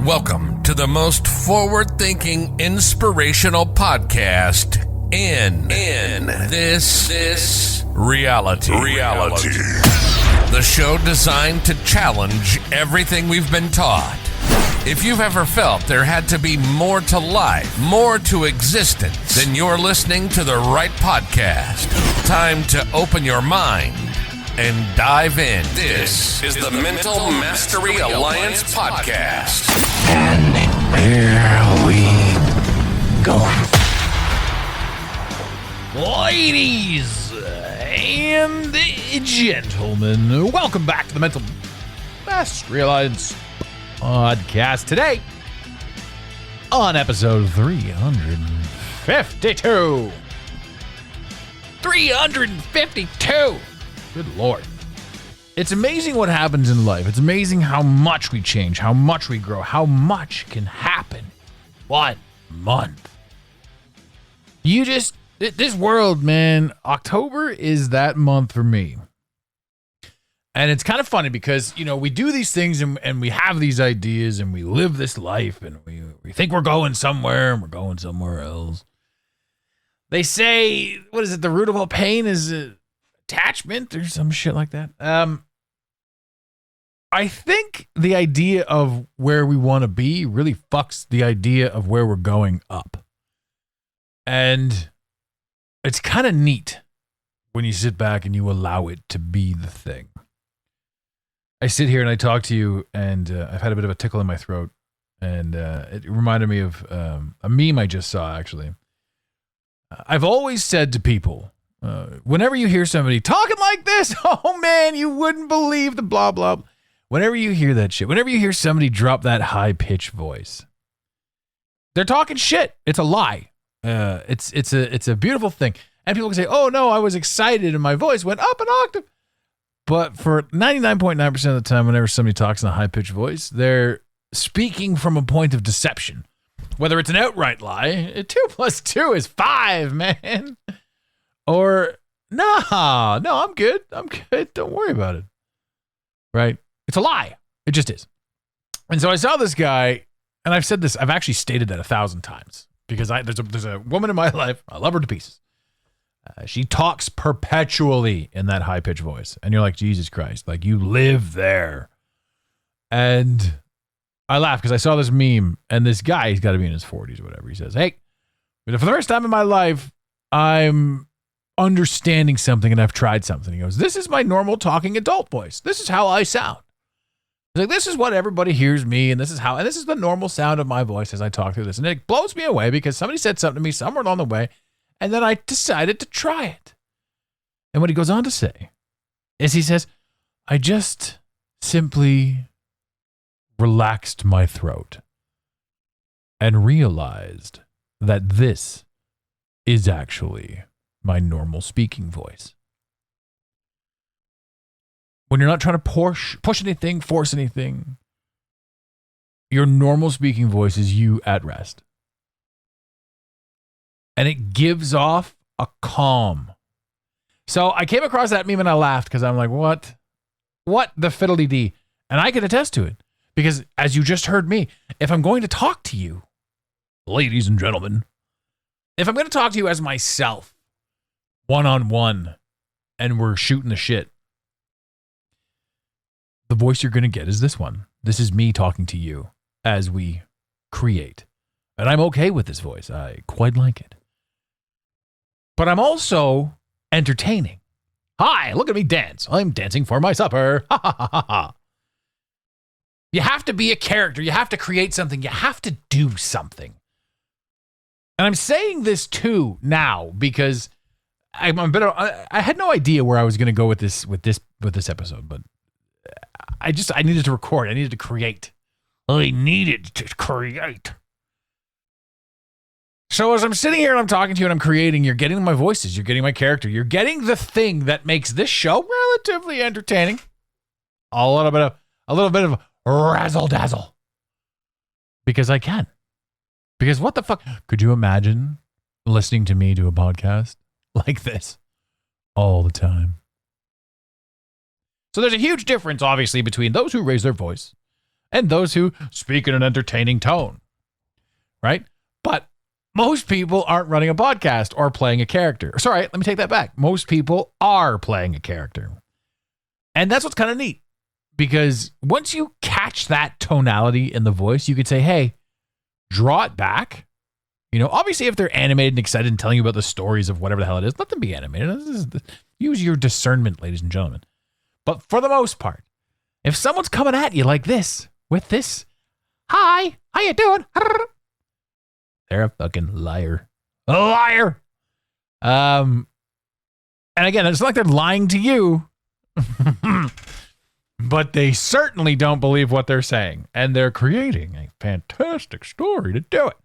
Welcome to the most forward-thinking, inspirational podcast in this reality. The show designed to challenge everything we've been taught. If you've ever felt there had to be more to life, more to existence, then you're listening to the right podcast. Time to open your mind and dive in. This is the Mental Mastery Alliance podcast. And here we go. Ladies and gentlemen, welcome back to the Mental Mastery Alliance podcast. Today, on episode 352. 352! Good Lord. It's amazing what happens in life. It's amazing how much we change, how much we grow, how much can happen. 1 month. This world, man, October is that month for me. And it's kind of funny because, you know, we do these things and we have these ideas and we live this life and we think we're going somewhere and we're going somewhere else. They say, what is it? The root of all pain is attachment or some shit like that. I think the idea of where we want to be really fucks the idea of where we're going up. And it's kind of neat when you sit back and you allow it to be the thing. I sit here and I talk to you and I've had a bit of a tickle in my throat. And it reminded me of a meme I just saw, actually. I've always said to people, whenever you hear somebody talking like this, oh man, you wouldn't believe the blah, blah. Whenever you hear that shit, whenever you hear somebody drop that high-pitched voice, they're talking shit. It's a lie. It's a beautiful thing. And people can say, oh no, I was excited and my voice went up an octave. But for 99.9% of the time, whenever somebody talks in a high-pitched voice, they're speaking from a point of deception. Whether it's an outright lie, 2 + 2 is 5, man. Or, no, I'm good. Don't worry about it. Right? It's a lie. It just is. And so I saw this guy, and I've said this, I've actually stated that 1,000 times. Because there's a woman in my life, I love her to pieces. She talks perpetually in that high-pitched voice. And you're like, Jesus Christ, like you live there. And I laugh because I saw this meme, and this guy, he's got to be in his 40s or whatever. He says, hey, for the first time in my life, I'm understanding something and I've tried something. He goes, this is my normal talking adult voice. This is how I sound. He's like, this is what everybody hears me, and this is the normal sound of my voice as I talk through this. And it blows me away because somebody said something to me somewhere along the way, and then I decided to try it. And what he goes on to say is he says, I just simply relaxed my throat and realized that this is actually my normal speaking voice. When you're not trying to push anything, force anything, your normal speaking voice is you at rest. And it gives off a calm. So I came across that meme and I laughed because I'm like, what? What the fiddly-dee? And I can attest to it. Because as you just heard me, if I'm going to talk to you, ladies and gentlemen, if I'm going to talk to you as myself, one-on-one, and we're shooting the shit, the voice you're going to get is this one. This is me talking to you as we create. And I'm okay with this voice. I quite like it. But I'm also entertaining. Hi, look at me dance. I'm dancing for my supper. Ha ha ha ha ha. You have to be a character. You have to create something. You have to do something. And I'm saying this too now because I had no idea where I was going to go with this episode, but I needed to record. I needed to create. I needed to create. So as I'm sitting here and I'm talking to you and I'm creating, you're getting my voices, you're getting my character, you're getting the thing that makes this show relatively entertaining. A little bit of razzle dazzle. Because I can. Because what the fuck? Could you imagine listening to me do a podcast like this all the time? So there's a huge difference, obviously, between those who raise their voice and those who speak in an entertaining tone, right? But most people aren't running a podcast or playing a character. Sorry, let me take that back. Most people are playing a character. And that's what's kind of neat, because once you catch that tonality in the voice, you could say, hey, draw it back. You know, obviously, if they're animated and excited and telling you about the stories of whatever the hell it is, let them be animated. Use your discernment, ladies and gentlemen. But for the most part, if someone's coming at you like this, with this, hi, how you doing? They're a fucking liar. A liar. And again, it's not like they're lying to you, but they certainly don't believe what they're saying. And they're creating a fantastic story to do it.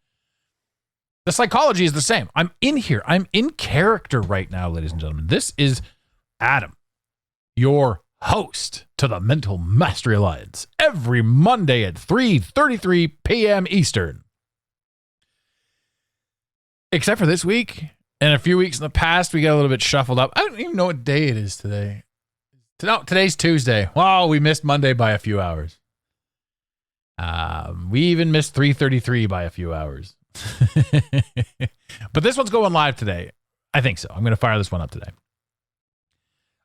The psychology is the same. I'm in here. I'm in character right now, ladies and gentlemen. This is Adam, your host to the Mental Mastery Alliance, every Monday at 3:33 p.m. Eastern. Except for this week and a few weeks in the past, we got a little bit shuffled up. I don't even know what day it is today. No, today's Tuesday. Wow, we missed Monday by a few hours. We even missed 3:33 by a few hours. But this one's going live today. I think so. I'm going to fire this one up today.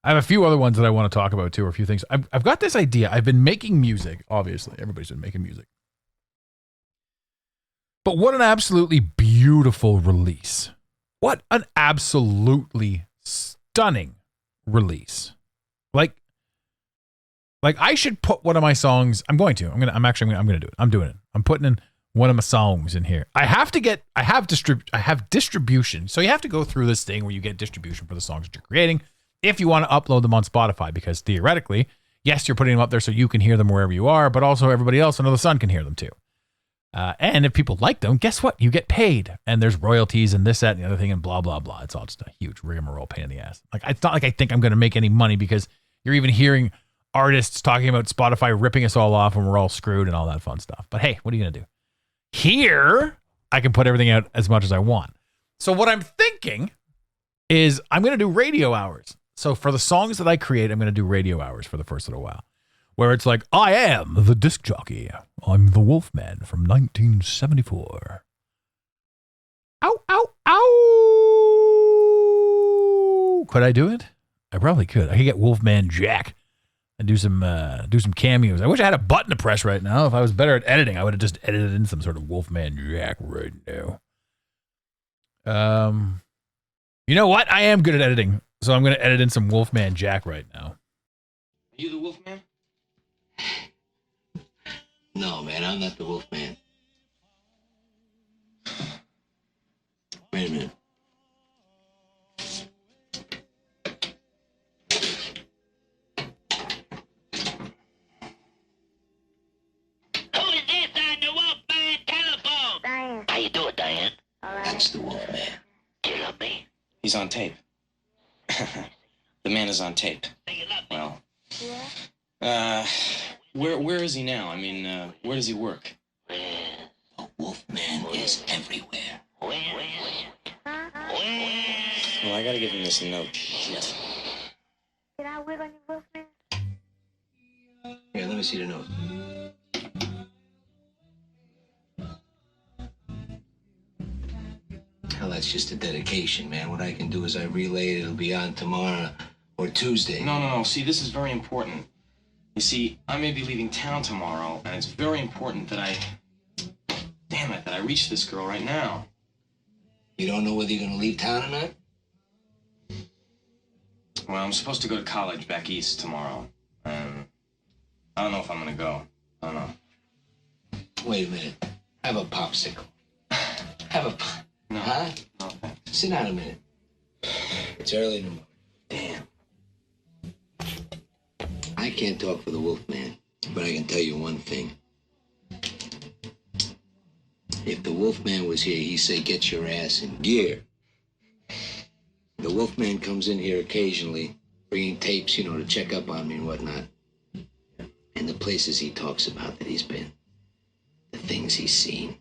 I have a few other ones that I want to talk about too, or a few things. I've got this idea. I've been making music, obviously. Everybody's been making music. But what an absolutely beautiful release. What an absolutely stunning release. Like I should put one of my songs. I'm going to do it. I'm doing it. I'm putting in one of my songs in here. I have distribution. So you have to go through this thing where you get distribution for the songs that you're creating if you want to upload them on Spotify, because theoretically, yes, you're putting them up there so you can hear them wherever you are, but also everybody else under the sun can hear them too. And if people like them, guess what? You get paid, and there's royalties and this, that, and the other thing, and blah, blah, blah. It's all just a huge rigmarole pain in the ass. Like, it's not like I think I'm going to make any money, because you're even hearing artists talking about Spotify ripping us all off and we're all screwed and all that fun stuff. But hey, what are you going to do? Here, I can put everything out as much as I want. So what I'm thinking is I'm going to do radio hours. So for the songs that I create, I'm going to do radio hours for the first little while, where it's like, I am the disc jockey. I'm the Wolfman from 1974. Ow, ow, ow. Could I do it? I probably could. I could get Wolfman Jack and do some cameos. I wish I had a button to press right now. If I was better at editing, I would have just edited in some sort of Wolfman Jack right now. You know what? I am good at editing, so I'm going to edit in some Wolfman Jack right now. Are you the Wolfman? No, man, I'm not the Wolfman. Wait a minute. Who is this on the Wolfman telephone? Diane. How you doing, Diane? All right. That's the Wolfman. Do you love me? He's on tape. The man is on tape. Do you love me? Well, Yeah. where is he now? I mean, where does he work? Where? The Wolfman is everywhere. Where? Huh? Well, I gotta give him this note. Yes. Can I wiggle on your Wolfman? Here, let me see the note. Hell, that's just a dedication, man. What I can do is I relay it. It'll be on tomorrow or Tuesday. No. See, this is very important. You see, I may be leaving town tomorrow, and it's very important that I reach this girl right now. You don't know whether you're gonna leave town or not? Well, I'm supposed to go to college back east tomorrow, and I don't know if I'm gonna go. I don't know. Wait a minute. Have a popsicle. Have a pop. No. Huh? No, thanks. Sit down a minute. It's early in the morning. Damn. I can't talk for the Wolfman, but I can tell you one thing. If the Wolfman was here, he'd say, get your ass in gear. The Wolfman comes in here occasionally, bringing tapes, to check up on me and whatnot. And the places he talks about that he's been, the things he's seen.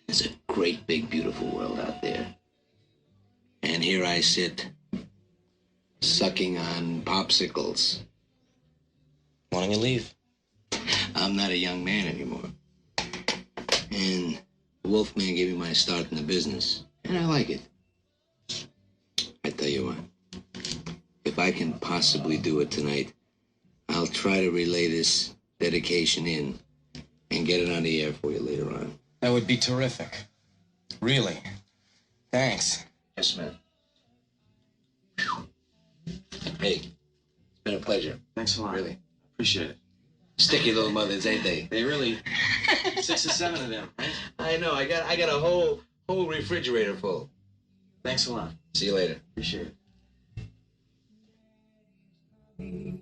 There's a great, big, beautiful world out there. And here I sit, sucking on popsicles. Why don't you leave? I'm I'm not a young man anymore. And the Wolfman gave me my start in the business, and I like it. I tell you what, if I can possibly do it tonight, I'll try to relay this dedication in and get it on the air for you later on. That would be terrific. Really. Thanks. Yes, man. Hey, it's been a pleasure. Thanks a lot. Really. Appreciate it. Sticky little mothers, ain't they? They really 6 or 7 of them, right? I know. I got a whole refrigerator full. Thanks a lot. See you later. Appreciate it. Rock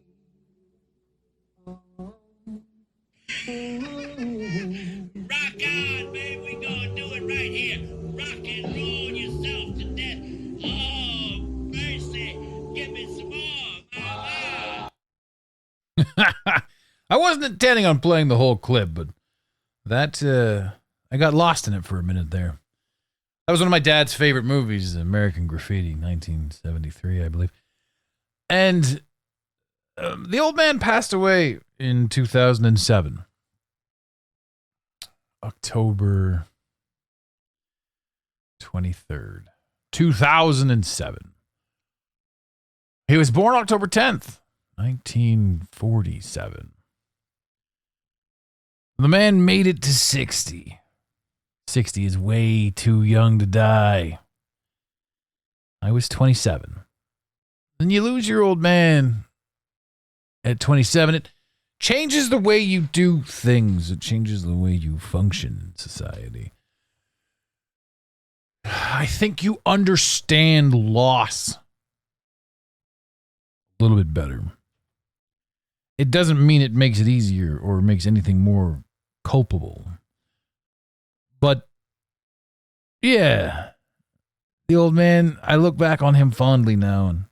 on, baby. We gonna do it right here. Rock and roll yourself to death. Oh, mercy. Give me some more, mama. I wasn't intending on playing the whole clip, but that I got lost in it for a minute there. That was one of my dad's favorite movies, American Graffiti, 1973, I believe. And the old man passed away in 2007. October 23rd, 2007. He was born October 10th, 1947. The man made it to 60. 60 is way too young to die. I was 27. Then you lose your old man at 27. It changes the way you do things. It changes the way you function in society. I think you understand loss a little bit better. It doesn't mean it makes it easier or makes anything more culpable. But, yeah, the old man, I look back on him fondly now, and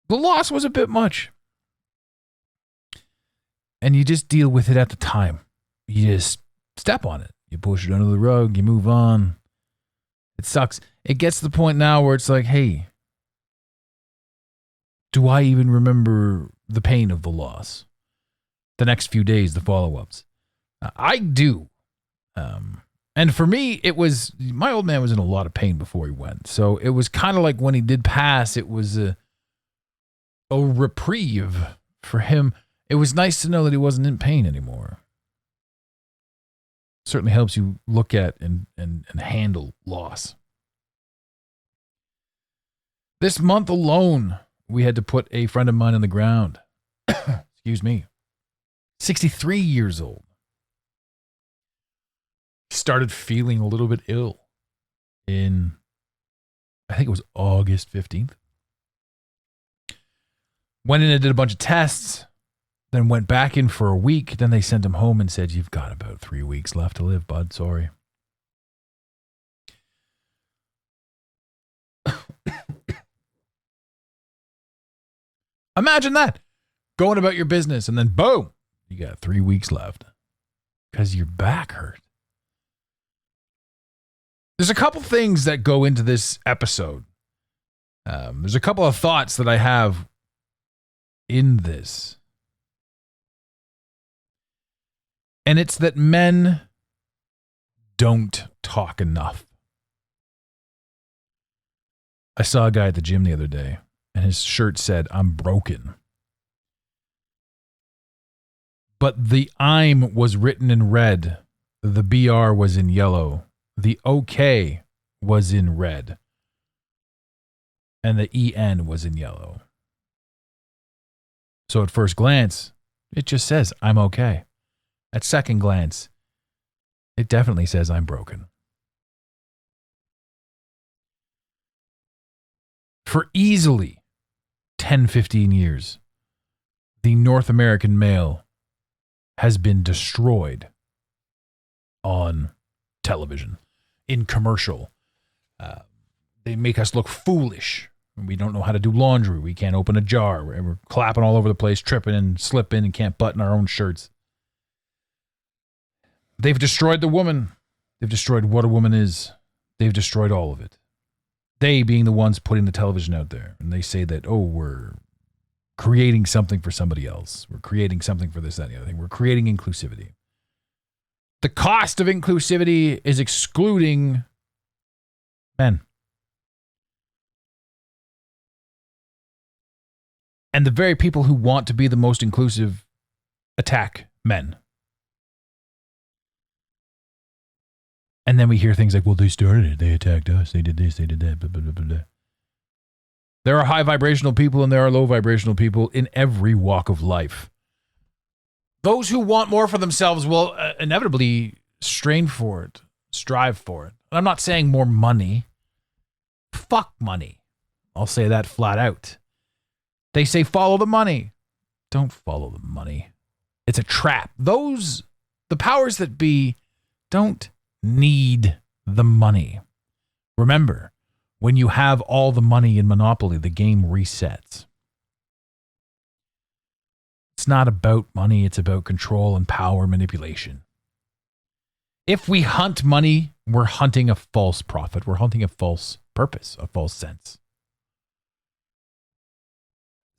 the loss was a bit much. And you just deal with it at the time. You just step on it. You push it under the rug. You move on. It sucks. It gets to the point now where it's like, hey, do I even remember the pain of the loss? The next few days, the follow-ups. I do. And for me, it was, my old man was in a lot of pain before he went. So it was kind of like when he did pass, it was a reprieve for him. It was nice to know that he wasn't in pain anymore. Certainly helps you look at and handle loss. This month alone, we had to put a friend of mine in the ground. Excuse me. 63 years old. Started feeling a little bit ill in, I think it was August 15th. Went in and did a bunch of tests. Then went back in for a week. Then they sent him home and said, you've got about 3 weeks left to live, bud. Sorry. Imagine that. Going about your business and then boom, you got 3 weeks left because your back hurt. There's a couple things that go into this episode. There's a couple of thoughts that I have in this. And it's that men don't talk enough. I saw a guy at the gym the other day, and his shirt said, I'm broken. But the I'm was written in red. The BR was in yellow. The OK was in red. And the EN was in yellow. So at first glance, it just says, I'm okay. At second glance, it definitely says I'm broken. For easily 10, 15 years, the North American male has been destroyed on television, in commercial. They make us look foolish. We don't know how to do laundry. We can't open a jar. We're clapping all over the place, tripping and slipping and can't button our own shirts. They've destroyed the woman. They've destroyed what a woman is. They've destroyed all of it. They being the ones putting the television out there. And they say that, oh, we're creating something for somebody else. We're creating something for this, that, and the other thing. We're creating inclusivity. The cost of inclusivity is excluding men. And the very people who want to be the most inclusive attack men. And then we hear things like, well, they started it. They attacked us. They did this. They did that. Blah, blah, blah, blah. There are high vibrational people and there are low vibrational people in every walk of life. Those who want more for themselves will inevitably strain for it, strive for it. And I'm not saying more money. Fuck money. I'll say that flat out. They say follow the money. Don't follow the money. It's a trap. The powers that be, don't need the money. Remember, when you have all the money in Monopoly, the game resets. It's not about money, it's about control and power manipulation. If we hunt money, we're hunting a false profit. We're hunting a false purpose, a false sense.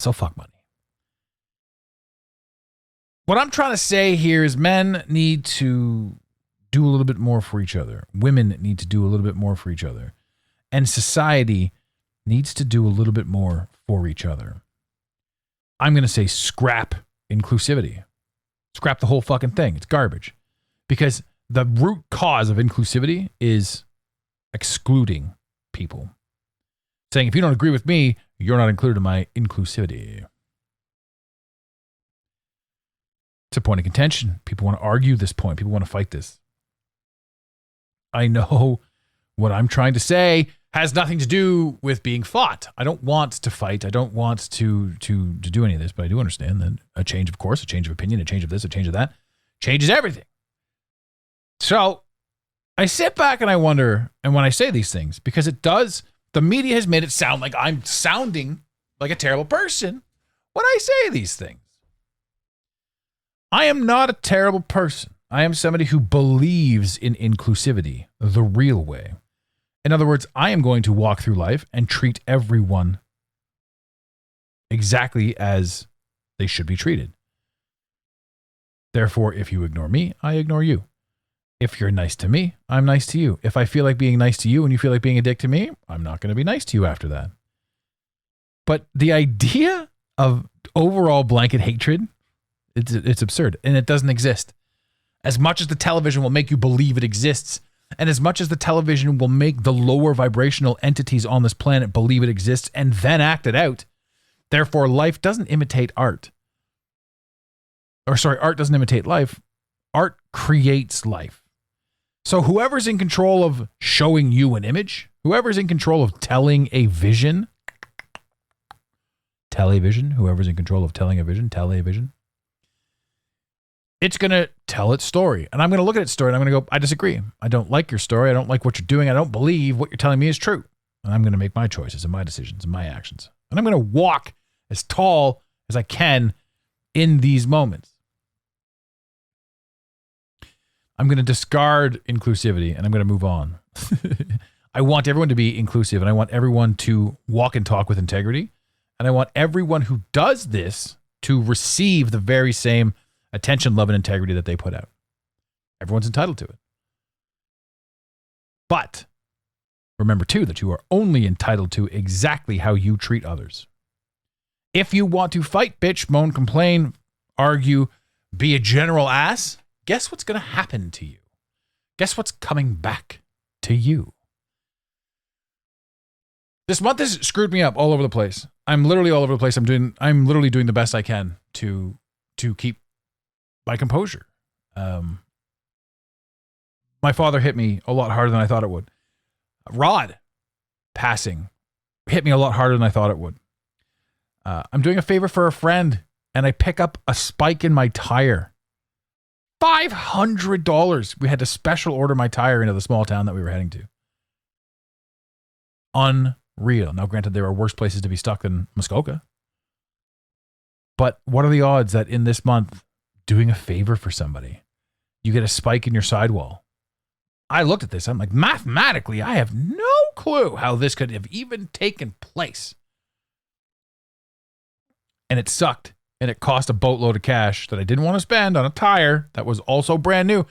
So fuck money. What I'm trying to say here is men need to do a little bit more for each other. Women need to do a little bit more for each other. And society needs to do a little bit more for each other. I'm going to say scrap inclusivity. Scrap the whole fucking thing. It's garbage. Because the root cause of inclusivity is excluding people. Saying, if you don't agree with me, you're not included in my inclusivity. It's a point of contention. People want to argue this point. People want to fight this. I know what I'm trying to say has nothing to do with being fought. I don't want to fight. I don't want to do any of this, but I do understand that a change of course, a change of opinion, a change of this, a change of that, changes everything. So I sit back and I wonder, and when I say these things, because it does, the media has made it sound like I'm sounding like a terrible person when I say these things. I am not a terrible person. I am somebody who believes in inclusivity the real way. In other words, I am going to walk through life and treat everyone exactly as they should be treated. Therefore, if you ignore me, I ignore you. If you're nice to me, I'm nice to you. If I feel like being nice to you and you feel like being a dick to me, I'm not going to be nice to you after that. But the idea of overall blanket hatred, it's absurd, and it doesn't exist. As much as the television will make you believe it exists, and as much as the television will make the lower vibrational entities on this planet believe it exists and then act it out, therefore life doesn't imitate art. Art doesn't imitate life. Art creates life. So whoever's in control of showing you an image, whoever's in control of telling a vision, television, whoever's in control of telling a vision, television, it's going to tell its story. And I'm going to look at its story and I'm going to go, I disagree. I don't like your story. I don't like what you're doing. I don't believe what you're telling me is true. And I'm going to make my choices and my decisions and my actions. And I'm going to walk as tall as I can in these moments. I'm going to discard inclusivity and I'm going to move on. I want everyone to be inclusive and I want everyone to walk and talk with integrity. And I want everyone who does this to receive the very same attention, love, and integrity that they put out. Everyone's entitled to it. But remember, too, that you are only entitled to exactly how you treat others. If you want to fight, bitch, moan, complain, argue, be a general ass, guess what's going to happen to you? Guess what's coming back to you? This month has screwed me up all over the place. I'm literally all over the place. I'm literally doing the best I can to keep my composure. My father hit me a lot harder than I thought it would. Rod passing hit me a lot harder than I thought it would. I'm doing a favor for a friend and I pick up a spike in my tire. $500. We had to special order my tire into the small town that we were heading to. Unreal. Now, granted, there are worse places to be stuck than Muskoka. But what are the odds that in this month, doing a favor for somebody, you get a spike in your sidewall? I looked at this. I'm like, mathematically, I have no clue how this could have even taken place. and it sucked. And it cost a boatload of cash that I didn't want to spend on a tire that was also brand new.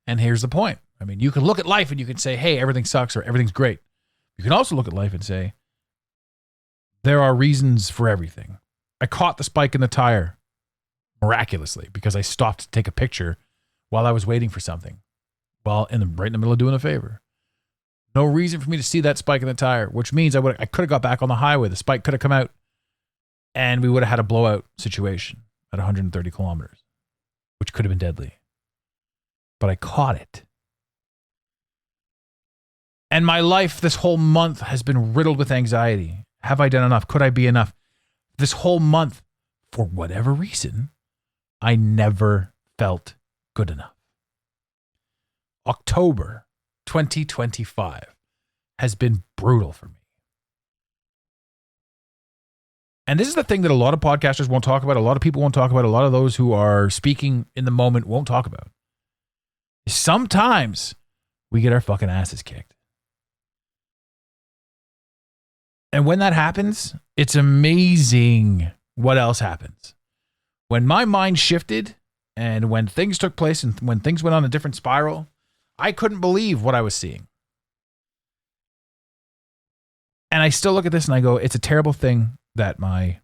And here's the point. I mean, you can look at life and you can say, hey, everything sucks or everything's great. You can also look at life and say, there are reasons for everything. I caught the spike in the tire miraculously because I stopped to take a picture while I was waiting for something, right in the middle of doing a favor. No reason for me to see that spike in the tire, which means I could have got back on the highway. The spike could have come out and we would have had a blowout situation at 130 kilometers, which could have been deadly. But I caught it. And my life this whole month has been riddled with anxiety. Have I done enough? Could I be enough? This whole month, for whatever reason, I never felt good enough. October 2025 has been brutal for me. And this is the thing that a lot of podcasters won't talk about, a lot of people won't talk about, a lot of those who are speaking in the moment won't talk about. Sometimes we get our fucking asses kicked. And when that happens, it's amazing what else happens. When my mind shifted and when things took place and when things went on a different spiral, I couldn't believe what I was seeing. And I still look at this and I go, it's a terrible thing that my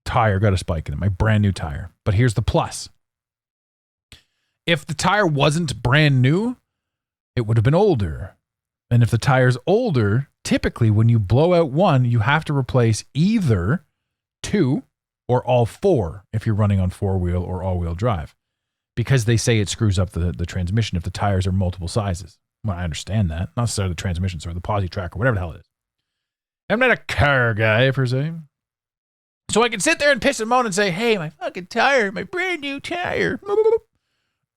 tire got a spike in it, my brand new tire. But here's the plus. If the tire wasn't brand new, it would have been older. And if the tire's older, typically when you blow out one, you have to replace either two or all four if you're running on four-wheel or all-wheel drive. Because they say it screws up the transmission if the tires are multiple sizes. Well, I understand that. Not necessarily the transmission, or the posi track or whatever the hell it is. I'm not a car guy, per se. So I can sit there and piss and moan and say, hey, my fucking tire, my brand new tire.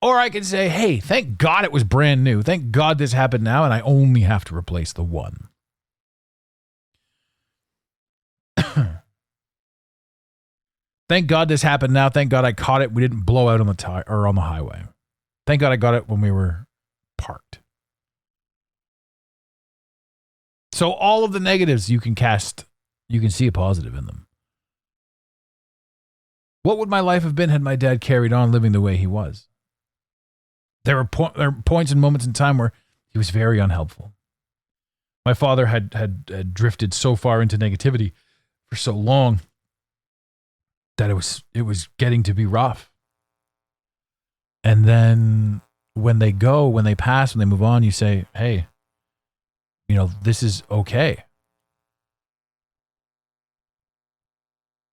Or I can say, hey, thank God it was brand new. Thank God this happened now, and I only have to replace the one. Thank God this happened now. Thank God I caught it. We didn't blow out on the tire or on the highway. Thank God I got it when we were parked. So all of the negatives you can see a positive in them. What would my life have been had my dad carried on living the way he was? There were points and moments in time where he was very unhelpful. My father had drifted so far into negativity for so long that it was getting to be rough. And then when they pass, when they move on, you say, hey, this is okay.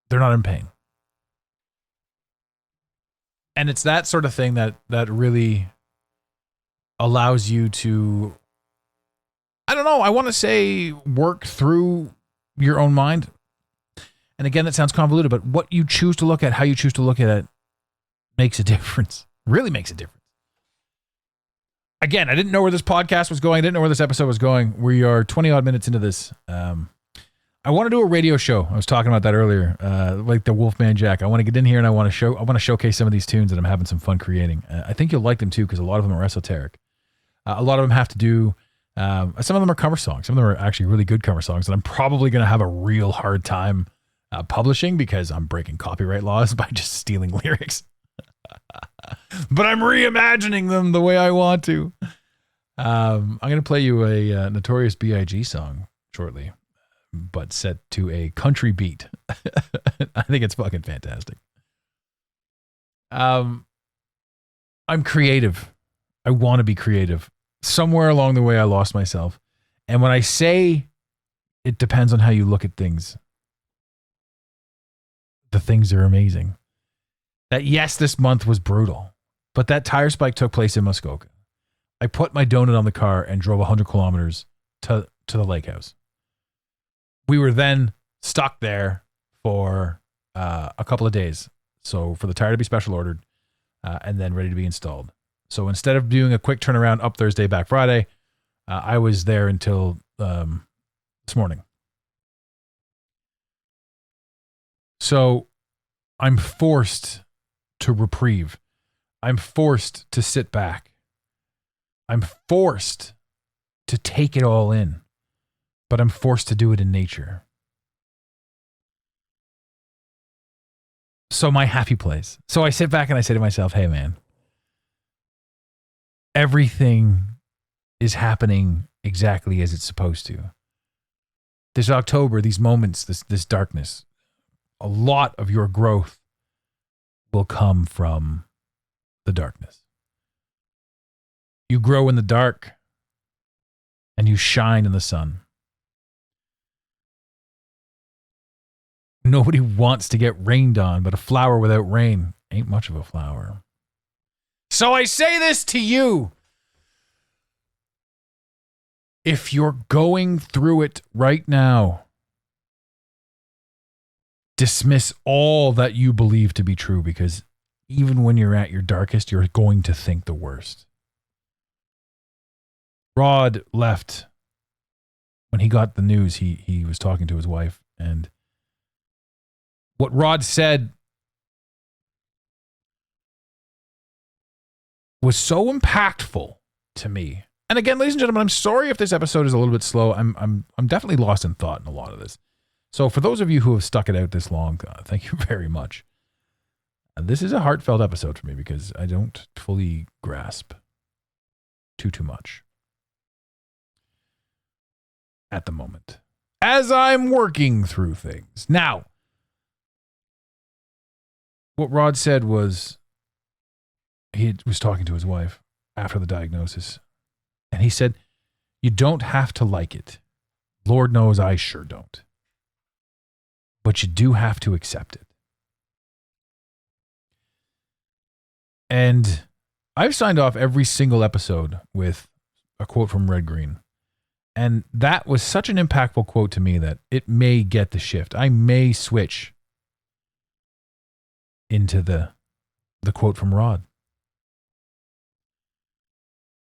They're not in pain. And it's that sort of thing that really allows you to, I don't know, I want to say work through your own mind. And again, that sounds convoluted, but what you choose to look at, how you choose to look at it makes a difference. Really makes a difference. Again, I didn't know where this podcast was going. I didn't know where this episode was going. We are 20 odd minutes into this. I want to do a radio show. I was talking about that earlier, like the Wolfman Jack. I want to get in here and I want to showcase some of these tunes that I'm having some fun creating. I think you'll like them too, because a lot of them are esoteric. A lot of them have to do, some of them are cover songs. Some of them are actually really good cover songs that I'm probably going to have a real hard time publishing because I'm breaking copyright laws by just stealing lyrics. But I'm reimagining them the way I want to. I'm going to play you a Notorious B.I.G. song shortly, but set to a country beat. I think it's fucking fantastic. I'm creative. I want to be creative. Somewhere along the way, I lost myself. And when I say it depends on how you look at things, the things are amazing. That yes, this month was brutal, but that tire spike took place in Muskoka. I put my donut on the car and drove 100 kilometers to the lake house. We were then stuck there for a couple of days. So for the tire to be special ordered and then ready to be installed. So instead of doing a quick turnaround up Thursday, back Friday, I was there until this morning. So I'm forced to reprieve. I'm forced to sit back. I'm forced to take it all in, but I'm forced to do it in nature. So my happy place. So I sit back and I say to myself, hey, man, everything is happening exactly as it's supposed to. This October, these moments, this darkness, a lot of your growth will come from the darkness. You grow in the dark and you shine in the sun. Nobody wants to get rained on, but a flower without rain ain't much of a flower. So I say this to you. If you're going through it right now, dismiss all that you believe to be true, because even when you're at your darkest, you're going to think the worst. Rod left when he got the news. He was talking to his wife, and what Rod said was so impactful to me. And again, ladies and gentlemen, I'm sorry if this episode is a little bit slow. I'm definitely lost in thought in a lot of this. So for those of you who have stuck it out this long, thank you very much. This is a heartfelt episode for me because I don't fully grasp too much at the moment as I'm working through things. Now, what Rod said was he was talking to his wife after the diagnosis, and he said, you don't have to like it. Lord knows I sure don't. But you do have to accept it. And I've signed off every single episode with a quote from Red Green. And that was such an impactful quote to me that it may get the shift. I may switch into the quote from Rod.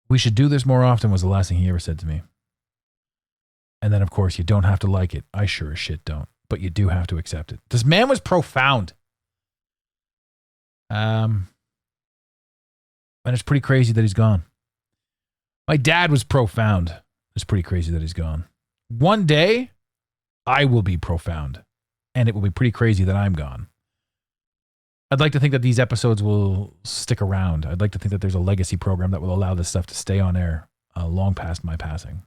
We should do this more often was the last thing he ever said to me. And then, of course, you don't have to like it. I sure as shit don't. But you do have to accept it. This man was profound. And it's pretty crazy that he's gone. My dad was profound. It's pretty crazy that he's gone. One day, I will be profound. And it will be pretty crazy that I'm gone. I'd like to think that these episodes will stick around. I'd like to think that there's a legacy program that will allow this stuff to stay on air long past my passing.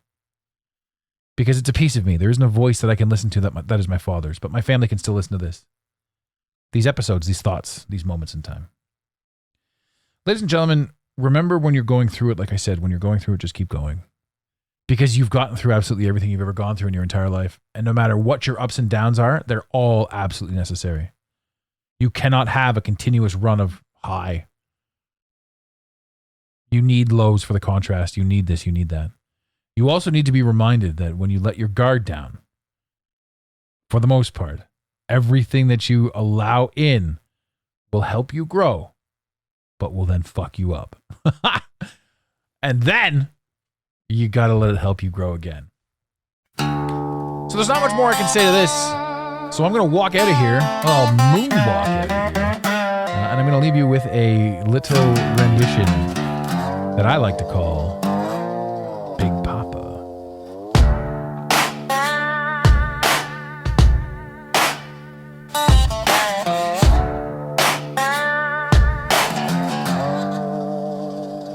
Because it's a piece of me. There isn't a voice that I can listen to that is my father's, but my family can still listen to this. These episodes, these thoughts, these moments in time. Ladies and gentlemen, remember when you're going through it, like I said, when you're going through it, just keep going. Because you've gotten through absolutely everything you've ever gone through in your entire life. And no matter what your ups and downs are, they're all absolutely necessary. You cannot have a continuous run of high. You need lows for the contrast. You need this, you need that. You also need to be reminded that when you let your guard down, for the most part, everything that you allow in will help you grow, but will then fuck you up. And then you got to let it help you grow again. So there's not much more I can say to this. So I'm going to walk out of here. I'll moonwalk out of here. And I'm going to leave you with a little rendition that I like to call Big Papa.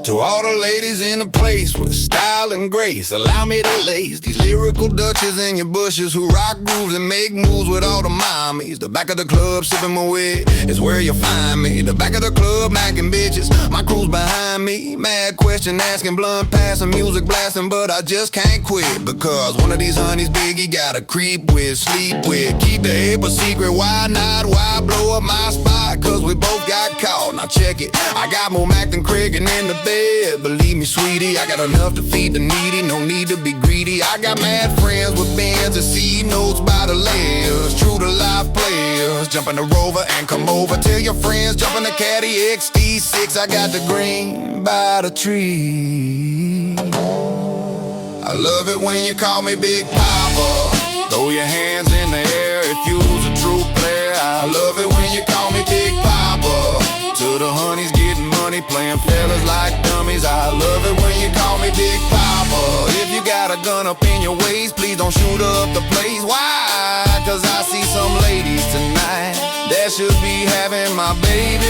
To all the ladies in the place with style and grace, allow me to lace these lyrical Dutches in your bushes who rock grooves and make moves with all the mommies. The back of the club sipping my wig is where you'll find me. The back of the club macking bitches, my crew's behind me. Mad question asking, blunt passing, music blasting, but I just can't quit because one of these honeys Biggie gotta creep with, sleep with. Keep the ape a secret, why not? Why blow up my spot? Cause we both got caught. Now check it, I got more Mac than Craig and in the bed. Believe me, sweetie, I got enough to feed the needy. No need to be greedy. I got mad friends with bands and C notes by the layers. True to life players. Jump in the Rover and come over. Tell your friends, jump in the Caddy XT6. I got the green by the tree. I love it when you call me Big Papa. Throw your hands in the air if you's a true player. I love it when you call me Big Papa. To the honeys getting money, playing fellas like dummies. I love it when you call me Big Papa. If you got a gun up in your waist, please don't shoot up the place. Why? Cause I see some ladies tonight that should be having my baby,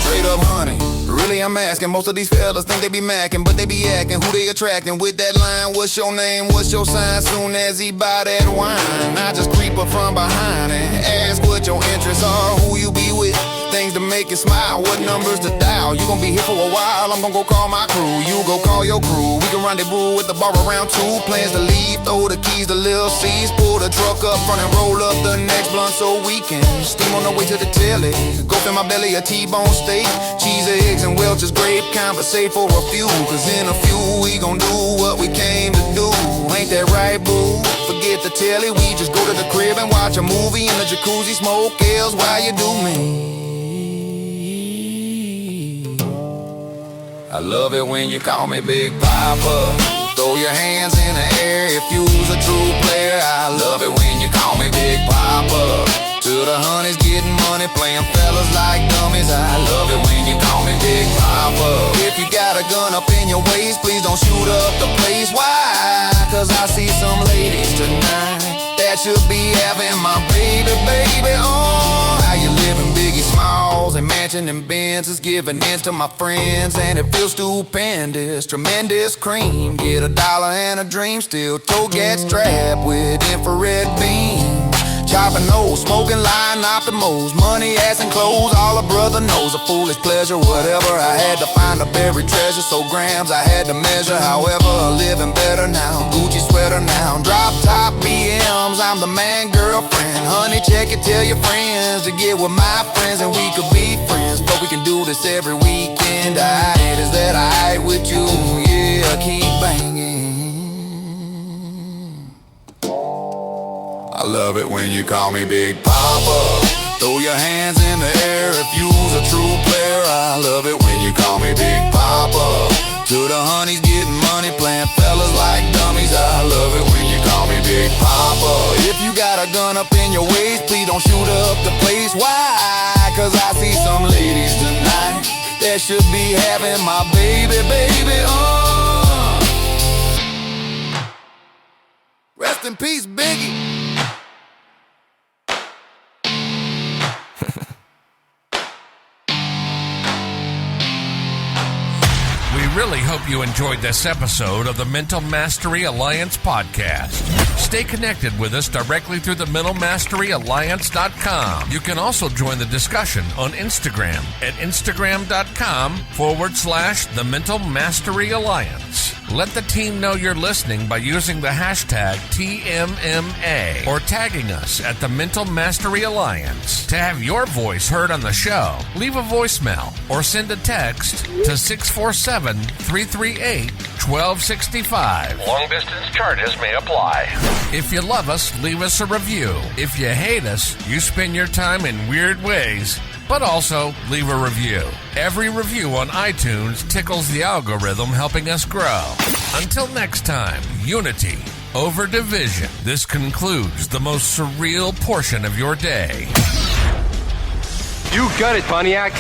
straight up honey. Really I'm asking, most of these fellas think they be macking, but they be acting who they attracting with that line. What's your name, what's your sign? Soon as he buy that wine, I just creep up from behind and ask what your interests are, who you be with, things to make you smile, what numbers to dial. You gon' be here for a while, I'm gon' go call my crew, you go call your crew. We can rendezvous with the bar around 2, plans to leave, throw the keys to Lil C's, pull the truck up front and roll up the next blunt so we can steam on the way to the telly. Go fill my belly a T-bone steak, cheese, eggs, and Welch's grape. Conversate for a few, cause in a few we gon' do what we came to do. Ain't that right, boo? Forget the telly, we just go to the crib and watch a movie in the jacuzzi, smoke L's while you do me. I love it when you call me Big Papa. Throw your hands in the air if you's a true player. I love it when you call me Big Papa. To the honeys getting money, playing fellas like dummies. I love it when you call me Big Papa. If you got a gun up in your waist, please don't shoot up the place. Why? Cause I see some ladies tonight that should be having my baby. Oh, how you living, Biggie Smalls and mansion and Benz is giving in to my friends, and it feels stupendous, tremendous cream. Get $1 and a dream, still toe gat strapped with infrared beam. Chopping nose, smoking, lying off the most. Money, ass, and clothes, all a brother knows. A foolish pleasure, whatever. I had to find a buried treasure, so grams I had to measure. However, living better now. Gucci sweater now. Drop top BMs, I'm the man, girlfriend. Honey, check it, tell your friends to get with my friends, and we could be friends. But we can do this every weekend. Is that alright with you? Yeah, keep banging. I love it when you call me Big Papa. Throw your hands in the air if you's a true player. I love it when you call me Big Papa. To the honeys getting money, playing fellas like dummies. I love it when you call me Big Papa. If you got a gun up in your waist, please don't shoot up the place. Why? Cause I see some ladies tonight that should be having my baby. Rest in peace, Biggie. We really hope you enjoyed this episode of the Mental Mastery Alliance podcast. Stay connected with us directly through the mentalmasteryalliance.com. You can also join the discussion on Instagram at instagram.com/the Mental Mastery Alliance. Let the team know you're listening by using the hashtag TMMA or tagging us at the Mental Mastery Alliance. To have your voice heard on the show, leave a voicemail or send a text to 647-338-1265. Long distance charges may apply. If you love us, leave us a review. If you hate us, you spend your time in weird ways, but also leave a review. Every review on iTunes tickles the algorithm, helping us grow. Until next time, unity over division. This concludes the most surreal portion of your day. You got it, Pontiac.